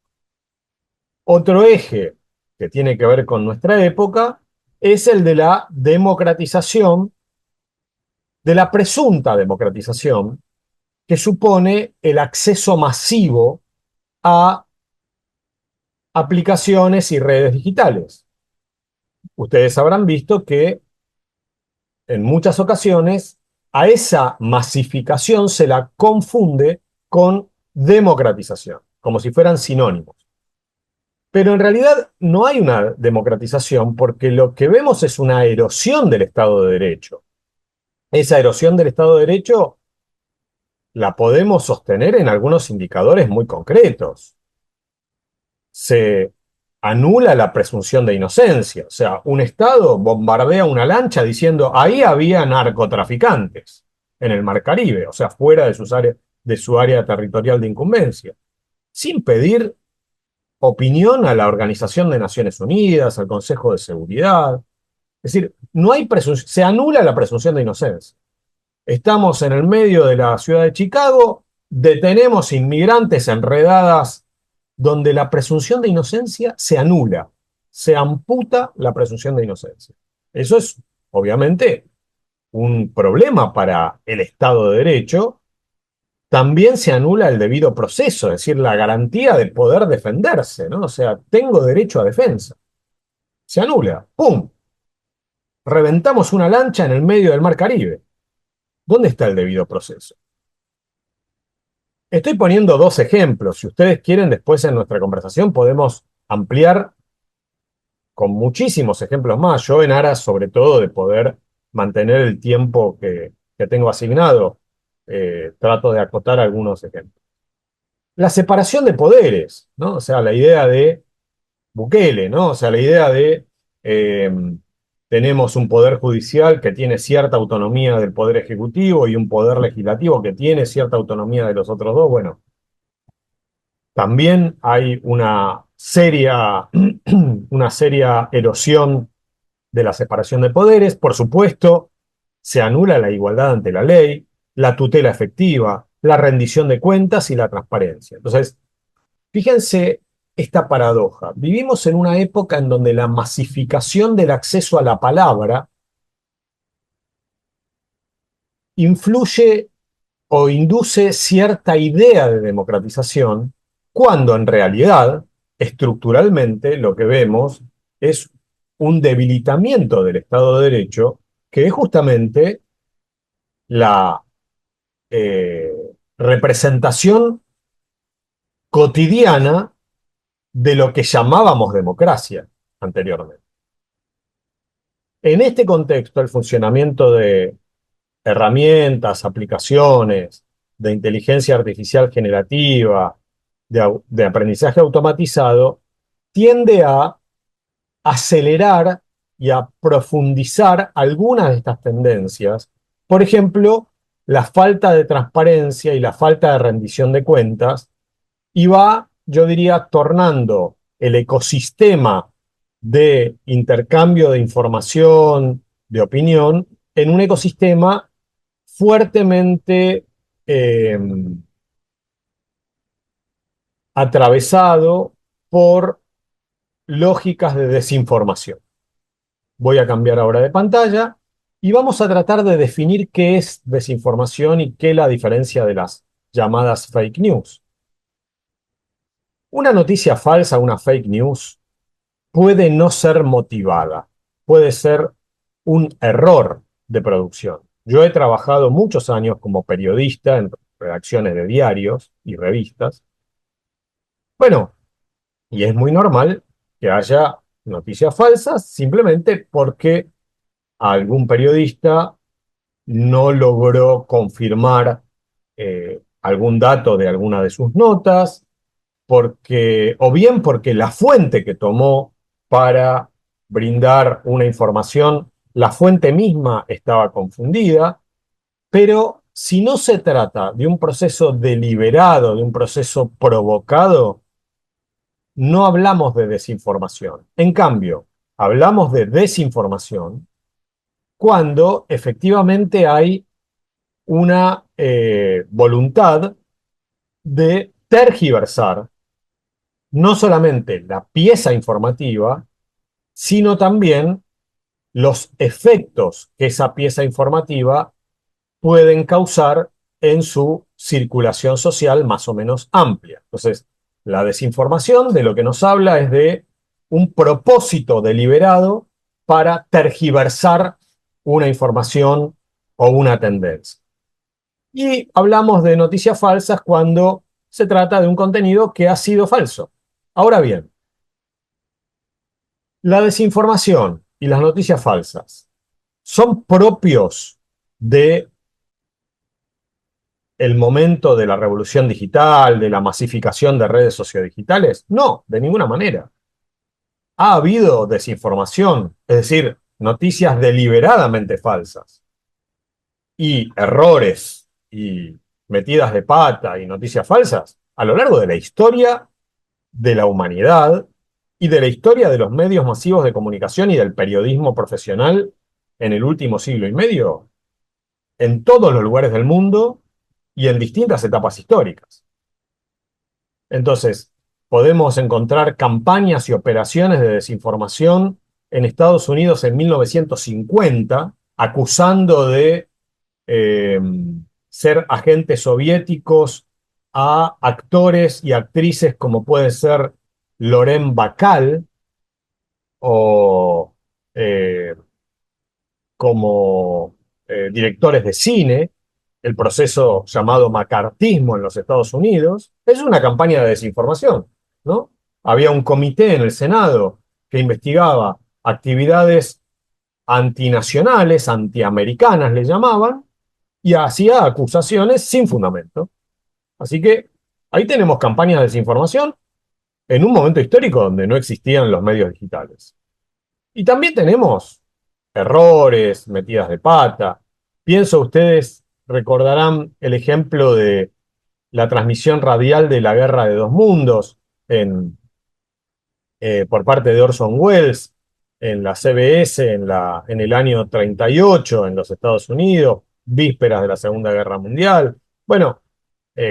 Otro eje que tiene que ver con nuestra época es el de la democratización, de la presunta democratización, que supone el acceso masivo a aplicaciones y redes digitales. Ustedes habrán visto que en muchas ocasiones a esa masificación se la confunde con democratización, como si fueran sinónimos. Pero en realidad no hay una democratización porque lo que vemos es una erosión del Estado de Derecho. Esa erosión del Estado de Derecho la podemos sostener en algunos indicadores muy concretos. Se anula la presunción de inocencia. O sea, un Estado bombardea una lancha diciendo ahí había narcotraficantes en el Mar Caribe, o sea, fuera de su área territorial de incumbencia, sin pedir opinión a la Organización de Naciones Unidas, al Consejo de Seguridad. Es decir, no hay se anula la presunción de inocencia. Estamos en el medio de la ciudad de Chicago, detenemos inmigrantes enredadas donde la presunción de inocencia se anula, se amputa la presunción de inocencia. Eso es, obviamente, un problema para el Estado de Derecho. También se anula el debido proceso, es decir, la garantía de poder defenderse, ¿no? O sea, tengo derecho a defensa. Se anula. ¡Pum! Reventamos una lancha en el medio del Mar Caribe. ¿Dónde está el debido proceso? Estoy poniendo dos ejemplos. Si ustedes quieren, después en nuestra conversación podemos ampliar con muchísimos ejemplos más. Yo en aras, sobre todo, de poder mantener el tiempo que tengo asignado, trato de acotar algunos ejemplos. La separación de poderes, ¿no? O sea, la idea de Bukele, ¿no? O sea, la idea de eh, tenemos un poder judicial que tiene cierta autonomía del poder ejecutivo y un poder legislativo que tiene cierta autonomía de los otros dos. Bueno, también hay una seria erosión de la separación de poderes. Por supuesto, se anula la igualdad ante la ley, la tutela efectiva, la rendición de cuentas y la transparencia. Entonces, fíjense esta paradoja. Vivimos en una época en donde la masificación del acceso a la palabra influye o induce cierta idea de democratización, cuando en realidad, estructuralmente, lo que vemos es un debilitamiento del Estado de Derecho, que es justamente la eh, representación cotidiana de lo que llamábamos democracia anteriormente. En este contexto, el funcionamiento de herramientas, aplicaciones de inteligencia artificial generativa, de aprendizaje automatizado, tiende a acelerar y a profundizar algunas de estas tendencias. Por ejemplo, la falta de transparencia y la falta de rendición de cuentas, y va, yo diría, tornando el ecosistema de intercambio de información, de opinión, en un ecosistema fuertemente eh, atravesado por lógicas de desinformación. Voy a cambiar ahora de pantalla y vamos a tratar de definir qué es desinformación y qué es la diferencia de las llamadas fake news. Una noticia falsa, una fake news, puede no ser motivada, puede ser un error de producción. Yo he trabajado muchos años como periodista en redacciones de diarios y revistas. Bueno, y es muy normal que haya noticias falsas simplemente porque algún periodista no logró confirmar algún dato de alguna de sus notas, o bien porque la fuente que tomó para brindar una información, la fuente misma estaba confundida, pero si no se trata de un proceso deliberado, de un proceso provocado, no hablamos de desinformación. En cambio, hablamos de desinformación cuando efectivamente hay una voluntad de tergiversar no solamente la pieza informativa, sino también los efectos que esa pieza informativa pueden causar en su circulación social más o menos amplia. Entonces, la desinformación de lo que nos habla es de un propósito deliberado para tergiversar una información o una tendencia. Y hablamos de noticias falsas cuando se trata de un contenido que ha sido falso. Ahora bien, la desinformación y las noticias falsas son propios de el momento de la revolución digital, de la masificación de redes sociodigitales? No, de ninguna manera. Ha habido desinformación, es decir, noticias deliberadamente falsas y errores y metidas de pata y noticias falsas a lo largo de la historia de la humanidad y de la historia de los medios masivos de comunicación y del periodismo profesional en el último siglo y medio, en todos los lugares del mundo y en distintas etapas históricas. Entonces, podemos encontrar campañas y operaciones de desinformación en Estados Unidos en 1950, acusando de eh, ser agentes soviéticos a actores y actrices como puede ser Loren Bacall o eh, como directores de cine, el proceso llamado macartismo en los Estados Unidos, es una campaña de desinformación, ¿no? Había un comité en el Senado que investigaba actividades antinacionales, antiamericanas le llamaban, y hacía acusaciones sin fundamento. Así que ahí tenemos campañas de desinformación en un momento histórico donde no existían los medios digitales. Y también tenemos errores, metidas de pata. Pienso, ustedes recordarán el ejemplo de la transmisión radial de la Guerra de Dos Mundos por parte de Orson Welles en la CBS en el año 38 en los Estados Unidos, vísperas de la Segunda Guerra Mundial. Bueno,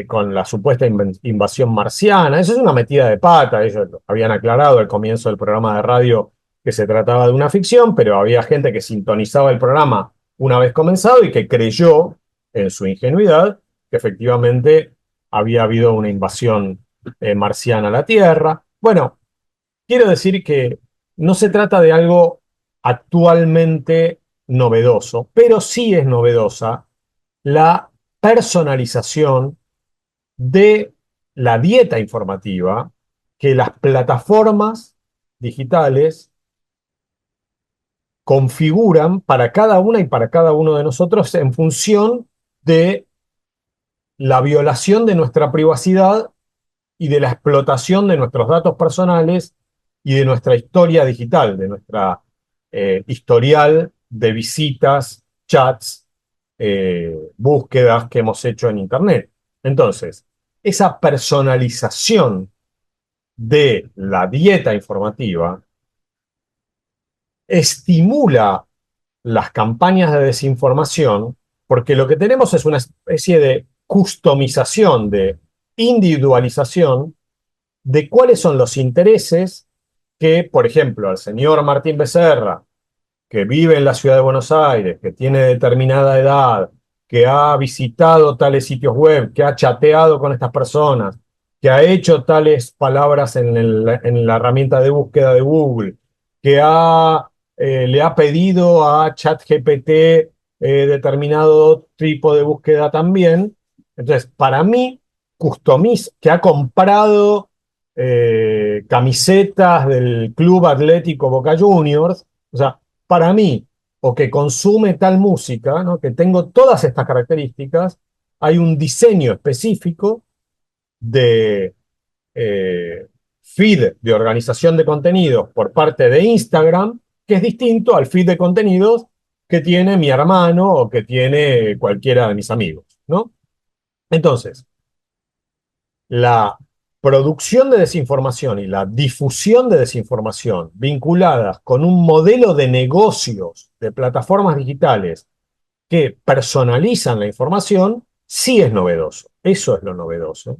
con la supuesta invasión marciana. Eso es una metida de pata. Ellos habían aclarado al comienzo del programa de radio que se trataba de una ficción, pero había gente que sintonizaba el programa una vez comenzado y que creyó, en su ingenuidad, que efectivamente había habido una invasión marciana a la Tierra. Bueno, quiero decir que no se trata de algo actualmente novedoso, pero sí es novedosa la personalización de la dieta informativa que las plataformas digitales configuran para cada una y para cada uno de nosotros en función de la violación de nuestra privacidad y de la explotación de nuestros datos personales y de nuestra historia digital, de nuestra historial de visitas, chats, búsquedas que hemos hecho en Internet. Entonces, esa personalización de la dieta informativa estimula las campañas de desinformación porque lo que tenemos es una especie de customización, de individualización de cuáles son los intereses que, por ejemplo, al señor Martín Becerra, que vive en la ciudad de Buenos Aires, que tiene determinada edad, que ha visitado tales sitios web, que ha chateado con estas personas, que ha hecho tales palabras en la herramienta de búsqueda de Google, que le ha pedido a ChatGPT determinado tipo de búsqueda también. Entonces, para mí, Customiz, que ha comprado camisetas del Club Atlético Boca Juniors, o sea, para mí, o que consume tal música, ¿no? Que tengo todas estas características, hay un diseño específico de feed de organización de contenidos por parte de Instagram, que es distinto al feed de contenidos que tiene mi hermano o que tiene cualquiera de mis amigos, ¿no? Entonces, la producción de desinformación y la difusión de desinformación vinculadas con un modelo de negocios de plataformas digitales que personalizan la información, sí es novedoso. Eso es lo novedoso.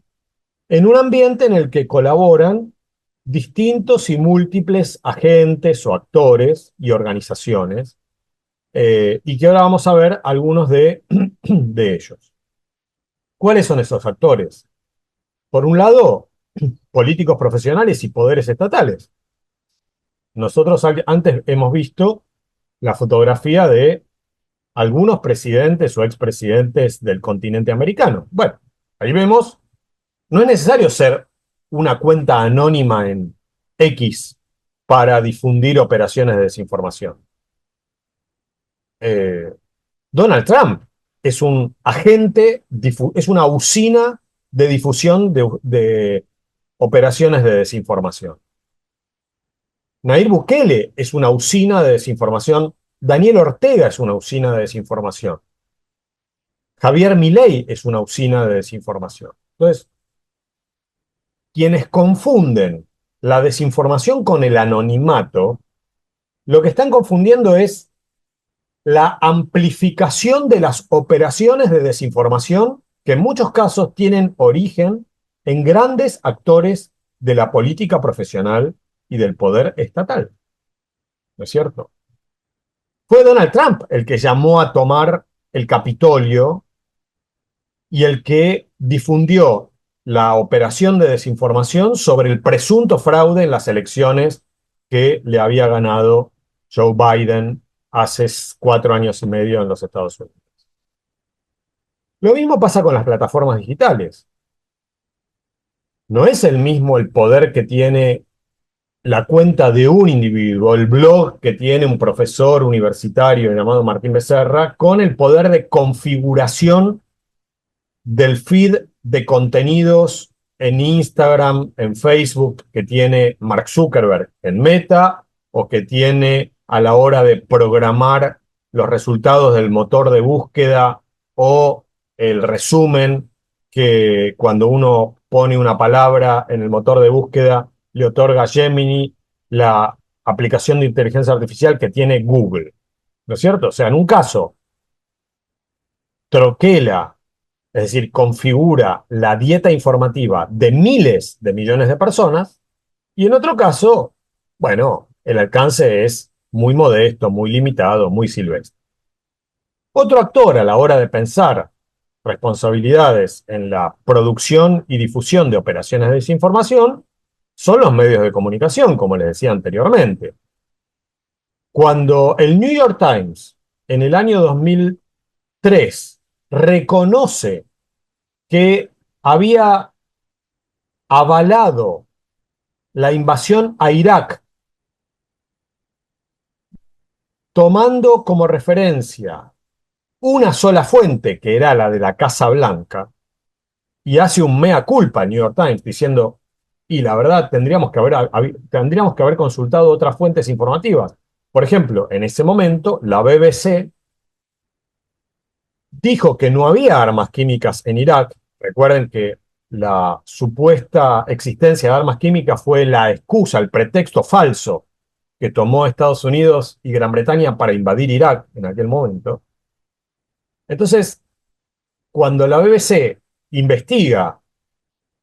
En un ambiente en el que colaboran distintos y múltiples agentes o actores y organizaciones, y que ahora vamos a ver algunos de ellos. ¿Cuáles son esos actores? Por un lado, políticos profesionales y poderes estatales. Nosotros antes hemos visto la fotografía de algunos presidentes o expresidentes del continente americano. Bueno, ahí vemos, no es necesario ser una cuenta anónima en X para difundir operaciones de desinformación. Eh, Donald Trump es un agente, es una usina de difusión de operaciones de desinformación. Nayib Bukele es una usina de desinformación. Daniel Ortega es una usina de desinformación. Javier Milei es una usina de desinformación. Entonces, quienes confunden la desinformación con el anonimato, lo que están confundiendo es la amplificación de las operaciones de desinformación que en muchos casos tienen origen en grandes actores de la política profesional y del poder estatal. ¿No es cierto? Fue Donald Trump el que llamó a tomar el Capitolio y el que difundió la operación de desinformación sobre el presunto fraude en las elecciones que le había ganado Joe Biden hace 4 años y medio en los Estados Unidos. Lo mismo pasa con las plataformas digitales. No es el mismo el poder que tiene la cuenta de un individuo, el blog que tiene un profesor universitario llamado Martín Becerra, con el poder de configuración del feed de contenidos en Instagram, en Facebook, que tiene Mark Zuckerberg en Meta, o que tiene a la hora de programar los resultados del motor de búsqueda o el resumen que cuando uno pone una palabra en el motor de búsqueda le otorga Gemini, la aplicación de inteligencia artificial que tiene Google. ¿No es cierto? O sea, en un caso, troquela, es decir, configura la dieta informativa de miles de millones de personas, y en otro caso, bueno, el alcance es muy modesto, muy limitado, muy silvestre. Otro actor a la hora de pensar responsabilidades en la producción y difusión de operaciones de desinformación son los medios de comunicación, como les decía anteriormente. Cuando el New York Times en el año 2003 reconoce que había avalado la invasión a Irak, tomando como referencia una sola fuente, que era la de la Casa Blanca, y hace un mea culpa el New York Times diciendo, y la verdad tendríamos que haber consultado otras fuentes informativas. Por ejemplo, en ese momento, la BBC dijo que no había armas químicas en Irak. Recuerden que la supuesta existencia de armas químicas fue la excusa, el pretexto falso que tomó Estados Unidos y Gran Bretaña para invadir Irak en aquel momento. Entonces, cuando la BBC investiga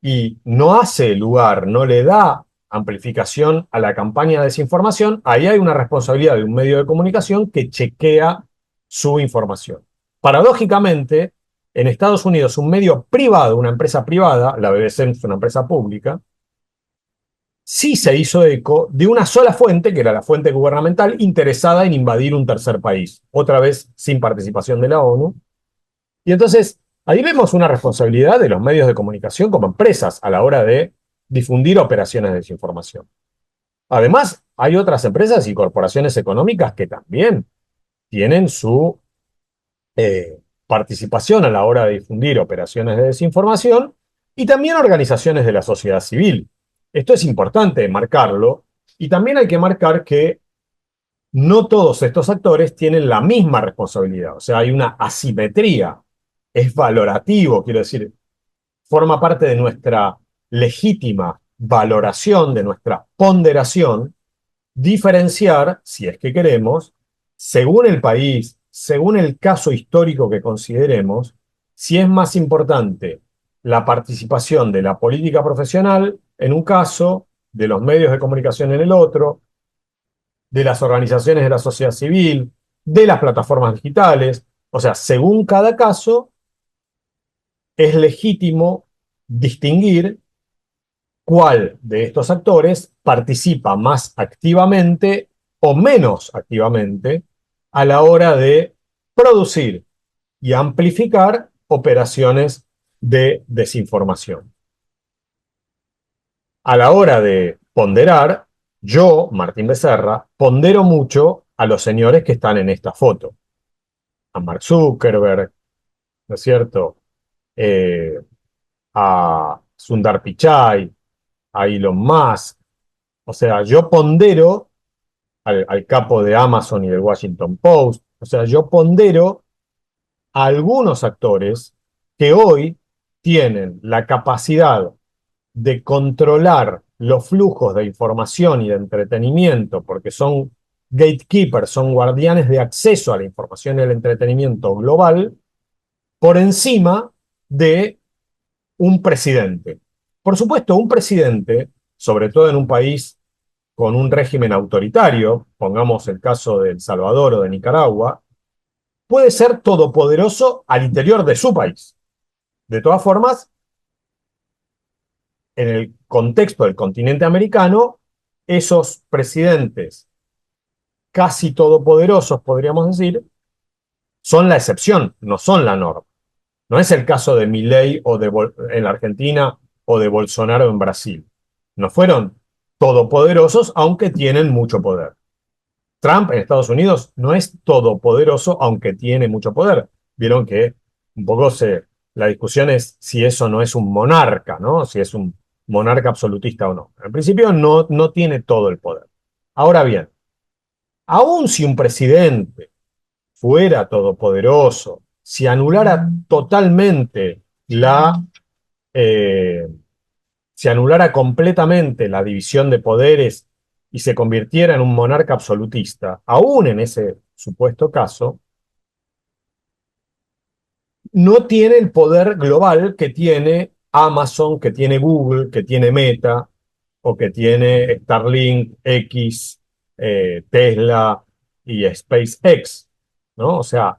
y no hace lugar, no le da amplificación a la campaña de desinformación, ahí hay una responsabilidad de un medio de comunicación que chequea su información. Paradójicamente, en Estados Unidos, un medio privado, una empresa privada, la BBC es una empresa pública, sí se hizo eco de una sola fuente, que era la fuente gubernamental, interesada en invadir un tercer país, otra vez sin participación de la ONU. Y entonces, ahí vemos una responsabilidad de los medios de comunicación como empresas a la hora de difundir operaciones de desinformación. Además, hay otras empresas y corporaciones económicas que también tienen su participación a la hora de difundir operaciones de desinformación y también organizaciones de la sociedad civil. Esto es importante marcarlo y también hay que marcar que no todos estos actores tienen la misma responsabilidad, o sea, hay una asimetría, es valorativo, quiero decir, forma parte de nuestra legítima valoración, de nuestra ponderación, diferenciar, si es que queremos, según el país, según el caso histórico que consideremos, si es más importante la participación de la política profesional en un caso, de los medios de comunicación en el otro, de las organizaciones de la sociedad civil, de las plataformas digitales. O sea, según cada caso, es legítimo distinguir cuál de estos actores participa más activamente o menos activamente a la hora de producir y amplificar operaciones de desinformación. A la hora de ponderar, yo, Martín Becerra, pondero mucho a los señores que están en esta foto. A Mark Zuckerberg, ¿no es cierto? Eh, a Sundar Pichai, a Elon Musk. O sea, yo pondero al capo de Amazon y del Washington Post. O sea, yo pondero a algunos actores que hoy tienen la capacidad de controlar los flujos de información y de entretenimiento, porque son gatekeepers, son guardianes de acceso a la información y el entretenimiento global, por encima de un presidente. Por supuesto, un presidente, sobre todo en un país con un régimen autoritario, pongamos el caso de El Salvador o de Nicaragua, puede ser todopoderoso al interior de su país. De todas formas, en el contexto del continente americano, esos presidentes casi todopoderosos, podríamos decir, son la excepción, no son la norma. No es el caso de Milei en la Argentina o de Bolsonaro en Brasil. No fueron todopoderosos, aunque tienen mucho poder. Trump en Estados Unidos no es todopoderoso, aunque tiene mucho poder. Vieron que un poco la discusión es si eso no es un monarca, ¿no? Si es un monarca absolutista o no. En principio no tiene todo el poder. Ahora bien, aun si un presidente fuera todopoderoso, si anulara totalmente eh, si anulara completamente la división de poderes y se convirtiera en un monarca absolutista, aún en ese supuesto caso, no tiene el poder global que tiene Amazon, que tiene Google, que tiene Meta, o que tiene Starlink, X, Tesla y SpaceX, ¿no? O sea,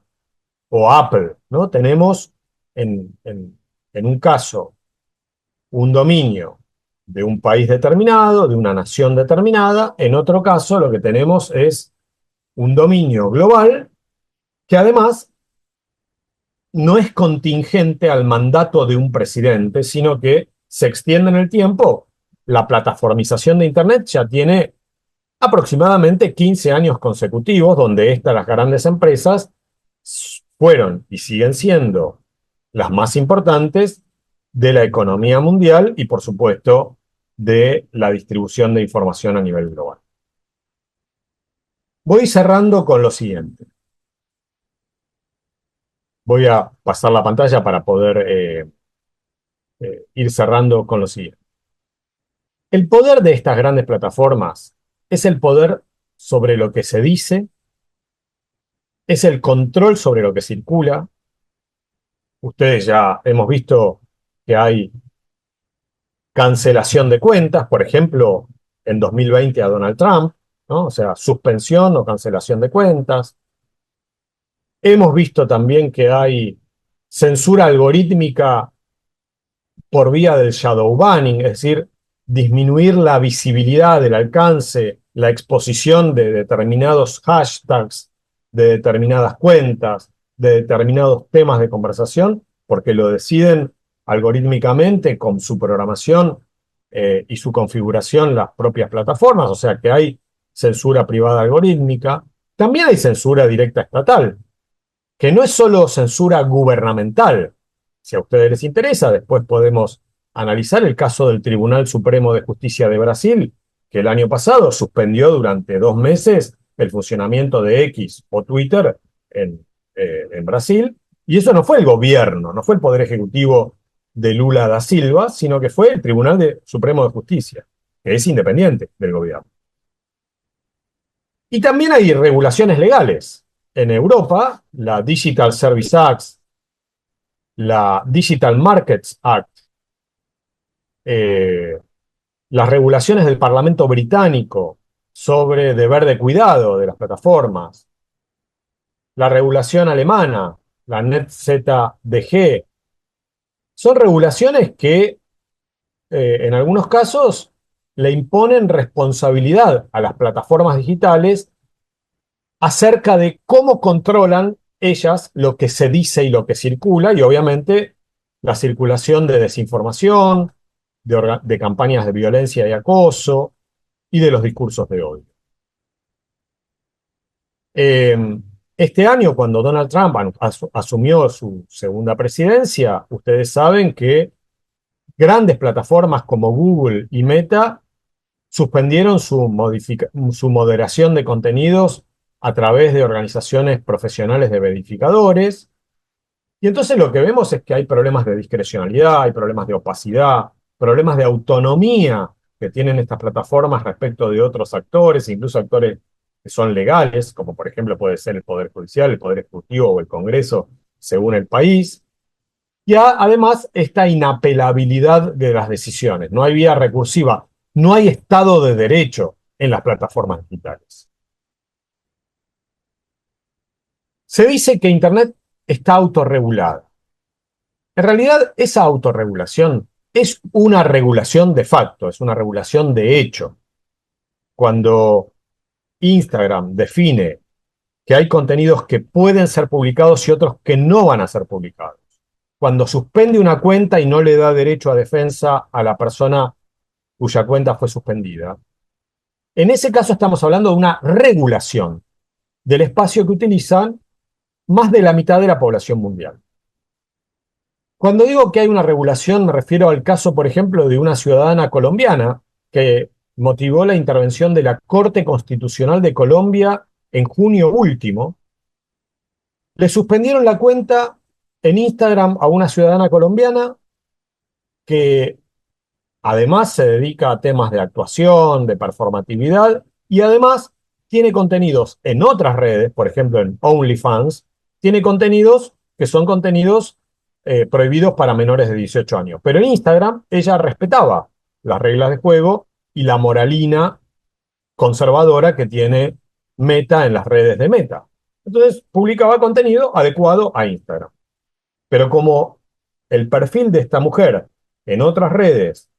o Apple, ¿no? Tenemos en un caso un dominio de un país determinado, de una nación determinada. En otro caso, lo que tenemos es un dominio global que además no es contingente al mandato de un presidente, sino que se extiende en el tiempo. La plataformización de Internet ya tiene aproximadamente 15 años consecutivos, donde las grandes empresas fueron y siguen siendo las más importantes de la economía mundial y, por supuesto, de la distribución de información a nivel global. Voy cerrando con lo siguiente. Voy a pasar la pantalla para poder ir cerrando con lo siguiente. El poder de estas grandes plataformas es el poder sobre lo que se dice, es el control sobre lo que circula. Ustedes ya hemos visto que hay cancelación de cuentas, por ejemplo, en 2020 a Donald Trump, ¿no? O sea, suspensión o cancelación de cuentas. Hemos visto también que hay censura algorítmica por vía del shadow banning, es decir, disminuir la visibilidad, el alcance, la exposición de determinados hashtags, de determinadas cuentas, de determinados temas de conversación, porque lo deciden algorítmicamente con su programación y su configuración las propias plataformas, o sea que hay censura privada algorítmica. También hay censura directa estatal, que no es solo censura gubernamental. Si a ustedes les interesa, después podemos analizar el caso del Tribunal Supremo de Justicia de Brasil, que el año pasado suspendió durante 2 meses el funcionamiento de X o Twitter en Brasil. Y eso no fue el gobierno, no fue el Poder Ejecutivo de Lula da Silva, sino que fue el Supremo de Justicia, que es independiente del gobierno. Y también hay regulaciones legales. En Europa, la Digital Service Act, la Digital Markets Act, eh, las regulaciones del Parlamento británico sobre deber de cuidado de las plataformas, la regulación alemana, la NetzDG, son regulaciones que en algunos casos le imponen responsabilidad a las plataformas digitales acerca de cómo controlan ellas lo que se dice y lo que circula, y obviamente la circulación de desinformación, de campañas de violencia y acoso, y de los discursos de odio. Este año, cuando Donald Trump asumió su segunda presidencia, ustedes saben que grandes plataformas como Google y Meta suspendieron su moderación de contenidos a través de organizaciones profesionales de verificadores. Y entonces lo que vemos es que hay problemas de discrecionalidad, hay problemas de opacidad, problemas de autonomía que tienen estas plataformas respecto de otros actores, incluso actores que son legales, como por ejemplo puede ser el Poder Judicial, el Poder Ejecutivo o el Congreso, según el país. Y además esta inapelabilidad de las decisiones. No hay vía recursiva, no hay Estado de Derecho en las plataformas digitales. Se dice que Internet está autorregulada. En realidad, esa autorregulación es una regulación de facto, es una regulación de hecho. Cuando Instagram define que hay contenidos que pueden ser publicados y otros que no van a ser publicados, cuando suspende una cuenta y no le da derecho a defensa a la persona cuya cuenta fue suspendida, en ese caso estamos hablando de una regulación del espacio que utilizan más de la mitad de la población mundial. Cuando digo que hay una regulación, me refiero al caso, por ejemplo, de una ciudadana colombiana que motivó la intervención de la Corte Constitucional de Colombia en junio último. Le suspendieron la cuenta en Instagram a una ciudadana colombiana que además se dedica a temas de actuación, de performatividad, y además tiene contenidos en otras redes, por ejemplo en OnlyFans, tiene contenidos que son contenidos prohibidos para menores de 18 años. Pero en Instagram ella respetaba las reglas de juego y la moralina conservadora que tiene Meta en las redes de Meta. Entonces publicaba contenido adecuado a Instagram. Pero como el perfil de esta mujer en otras redes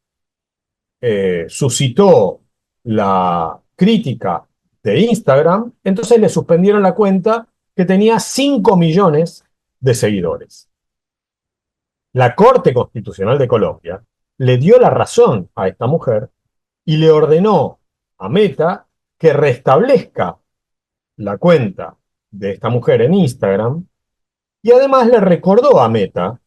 suscitó la crítica de Instagram, entonces le suspendieron la cuenta que tenía 5 millones de seguidores. La Corte Constitucional de Colombia le dio la razón a esta mujer y le ordenó a Meta que restablezca la cuenta de esta mujer en Instagram y además le recordó a Meta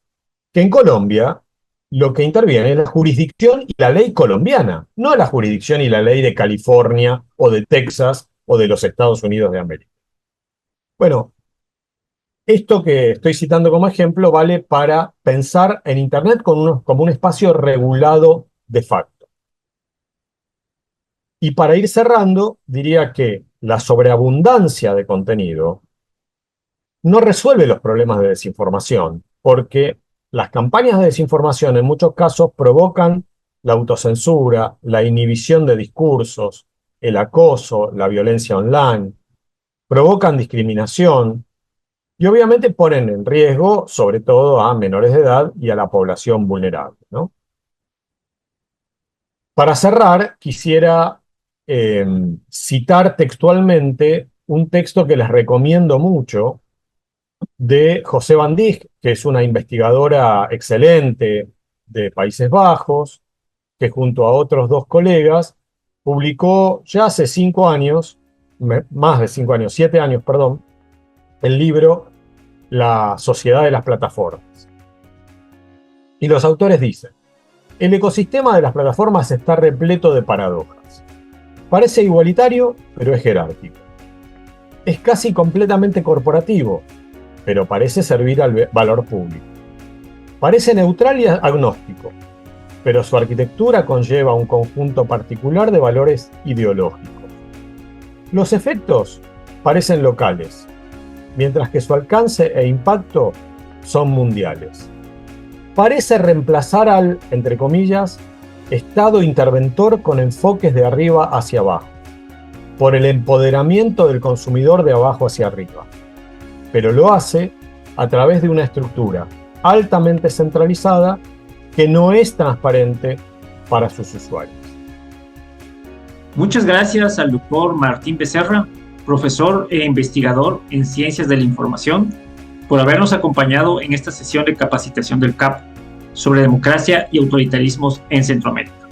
que en Colombia lo que interviene es la jurisdicción y la ley colombiana, no la jurisdicción y la ley de California o de Texas o de los Estados Unidos de América. Bueno, esto que estoy citando como ejemplo vale para pensar en Internet como un espacio regulado de facto. Y para ir cerrando, diría que la sobreabundancia de contenido no resuelve los problemas de desinformación, porque las campañas de desinformación en muchos casos provocan la autocensura, la inhibición de discursos, el acoso, la violencia online, provocan discriminación y obviamente ponen en riesgo sobre todo a menores de edad y a la población vulnerable, ¿no? Para cerrar, quisiera citar textualmente un texto que les recomiendo mucho, de José Van Dijk, que es una investigadora excelente de Países Bajos, que junto a otros 2 colegas publicó ya hace 5 años, más de 5 años, 7 años, perdón, el libro La sociedad de las plataformas. Y los autores dicen: el ecosistema de las plataformas está repleto de paradojas. Parece igualitario, pero es jerárquico. Es casi completamente corporativo, pero parece servir al valor público. Parece neutral y agnóstico, pero su arquitectura conlleva un conjunto particular de valores ideológicos. Los efectos parecen locales, mientras que su alcance e impacto son mundiales. Parece reemplazar al, entre comillas, Estado interventor con enfoques de arriba hacia abajo, por el empoderamiento del consumidor de abajo hacia arriba. Pero lo hace a través de una estructura altamente centralizada que no es transparente para sus usuarios. Muchas gracias al doctor Martín Becerra, profesor e investigador en Ciencias de la Información, por habernos acompañado en esta sesión de capacitación del CAP sobre democracia y autoritarismos en Centroamérica.